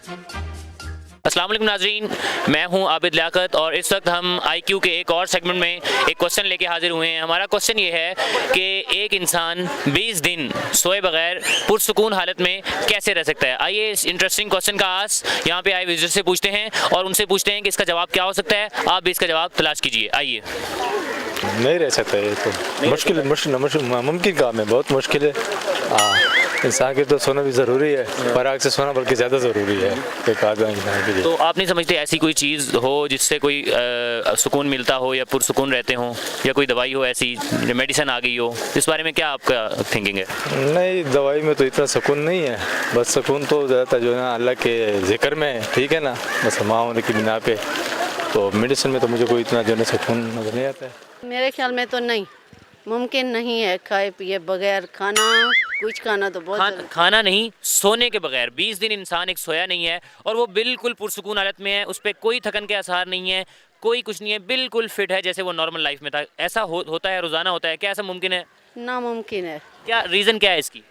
अस्सलाम वालेकुम नाज़रीन, मैं हूं आबिद लियाकत और इस वक्त हम IQ के एक और सेगमेंट में एक क्वेश्चन लेके हाजिर हुए हैं। हमारा क्वेश्चन ये है कि एक इंसान 20 दिन सोए बगैर पुरसुकून हालत में कैसे रह सकता है। आइए इस इंटरेस्टिंग क्वेश्चन का आस यहाँ पे आए विजिटर से पूछते हैं और उनसे पूछते हैं कि इसका जवाब क्या हो सकता है। आप भी इसका जवाब तलाश कीजिए। आइए। नहीं रह सकता, ये तो मुमकिन काम है, बहुत मुश्किल है। इंसान के तो सोना भी ज़रूरी है, पराग से सोना बल्कि ज़्यादा ज़रूरी है एक आदमी इंसान के लिए। तो आप नहीं समझते ऐसी कोई चीज़ हो जिससे कोई सुकून मिलता हो या पुरसुकून रहते हो, या कोई दवाई हो ऐसी मेडिसिन आ गई हो, इस बारे में क्या आपका थिंकिंग है? नहीं, दवाई में तो इतना सुकून नहीं है, बस सुकून तो ज़्यादातर जो है ना अल्लाह के जिक्र में है, ठीक है ना, बस माँ होने की बिना पे। तो मेडिसिन में तो मुझे कोई इतना जो है सुकून नज़र नहीं आता है। मेरे ख्याल में तो नहीं, मुमकिन नहीं है खाए पिए बगैर। कुछ खाना तो बहुत खाना नहीं, सोने के बगैर 20 दिन इंसान एक सोया नहीं है और वो बिल्कुल पुरसुकून हालत में है, उस पर कोई थकन के आसार नहीं है, कोई कुछ नहीं है, बिल्कुल फिट है जैसे वो नॉर्मल लाइफ में था। ऐसा होता है, रोज़ाना होता है? क्या ऐसा मुमकिन है? नामुमकिन है। क्या रीज़न क्या है इसकी?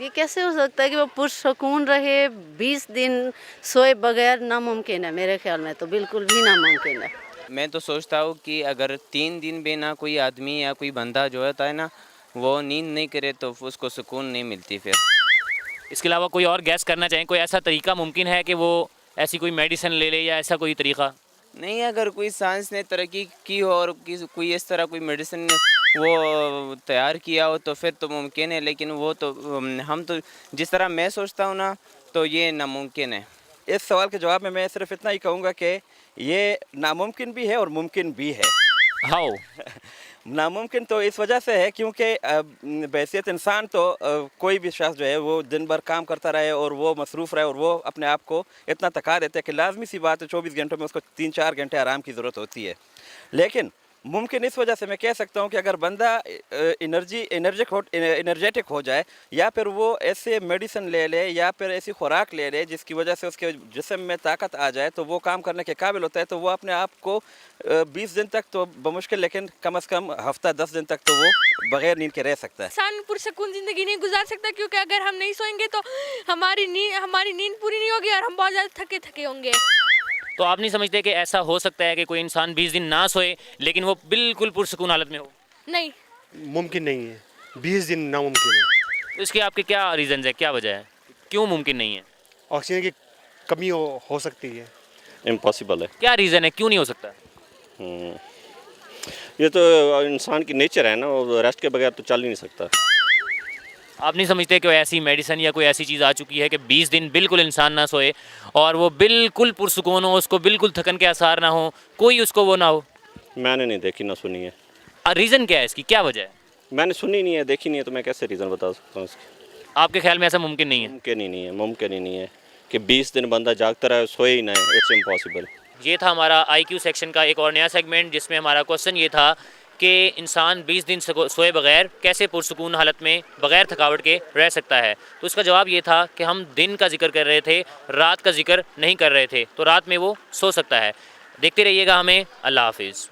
ये कैसे हो सकता है कि वो पुरसुकून रहे 20 दिन सोए बगैर? नामुमकिन है, मेरे ख्याल में तो बिल्कुल भी नामुमकिन है। मैं तो सोचता हूँ कि अगर 3 दिन भी ना कोई आदमी या कोई बंदा जो होता है ना वो नींद नहीं करे तो उसको सुकून नहीं मिलती। फिर इसके अलावा कोई और गैस करना चाहें, कोई ऐसा तरीका मुमकिन है कि वो ऐसी कोई मेडिसिन ले ले या ऐसा कोई तरीका? नहीं, अगर कोई साइंस ने तरक्की की हो और कोई इस तरह कोई मेडिसिन वो तैयार किया हो तो फिर तो मुमकिन है, लेकिन वो तो हम तो जिस तरह मैं सोचता हूँ ना तो ये नामुमकिन है। इस सवाल के जवाब में मैं सिर्फ इतना ही कहूँगा कि ये नामुमकिन भी है और मुमकिन भी है। हाउ? नामुमकिन तो इस वजह से है क्योंकि बहैसियत इंसान तो कोई भी शख्स जो है वो दिन भर काम करता रहे और वो मसरूफ़ रहे और वो अपने आप को इतना थका देते हैं कि लाजमी सी बात है 24 घंटों में उसको 3-4 घंटे आराम की ज़रूरत होती है। लेकिन मुमकिन इस वजह से मैं कह सकता हूँ कि अगर बंदा एनर्जेटिक हो जाए या फिर वो ऐसे मेडिसिन ले ले या फिर ऐसी खुराक ले ले जिसकी वजह से उसके जिस्म में ताकत आ जाए तो वो काम करने के काबिल होता है, तो वो अपने आप को 20 दिन तक तो बमुश्किल लेकिन कम से कम हफ्ता 10 दिन तक तो वो बगैर नींद के रह सकता है। इंसान पुरसुकून ज़िंदगी नहीं गुजार सकता, क्योंकि अगर हम नहीं सोएंगे तो हमारी नींद पूरी नहीं होगी और हम बहुत ज़्यादा थके होंगे। तो आप नहीं समझते कि ऐसा हो सकता है कि कोई इंसान 20 दिन ना सोए लेकिन वो बिल्कुल पुरसुकून हालत में हो? नहीं, मुमकिन नहीं है, 20 दिन नामुमकिन है। तो इसके आपके क्या रीज़न है, क्या वजह है, क्यों मुमकिन नहीं है? ऑक्सीजन की कमी हो सकती है। इम्पॉसिबल है। क्या रीज़न है, क्यों नहीं हो सकता? ये तो इंसान की नेचर है ना, वो रेस्ट के बगैर तो चल ही नहीं सकता। आप नहीं समझते कि ऐसी मेडिसिन या कोई ऐसी चीज़ आ चुकी है कि 20 दिन बिल्कुल इंसान ना सोए और वो बिल्कुल पुरसुकून हो, उसको बिल्कुल थकन के आसार ना हो, कोई उसको वो ना हो? मैंने नहीं देखी ना सुनी है। रीज़न क्या है इसकी, क्या वजह है? मैंने सुनी नहीं है, देखी नहीं है, तो मैं कैसे रीज़न बता सकता हूँ इसकी? आपके ख्याल में ऐसा मुमकिन नहीं है? मुमकिन ही नहीं है कि 20 दिन बंदा जागता रहे सोए ही ना, इट्स इम्पॉसिबल। ये था हमारा IQ सेक्शन का एक और नया सेगमेंट जिसमें हमारा क्वेश्चन ये था कि इंसान 20 दिन सोए बगैर कैसे पुरसुकून हालत में बगैर थकावट के रह सकता है। तो उसका जवाब ये था कि हम दिन का जिक्र कर रहे थे, रात का जिक्र नहीं कर रहे थे, तो रात में वो सो सकता है। देखते रहिएगा हमें। अल्लाह हाफिज़।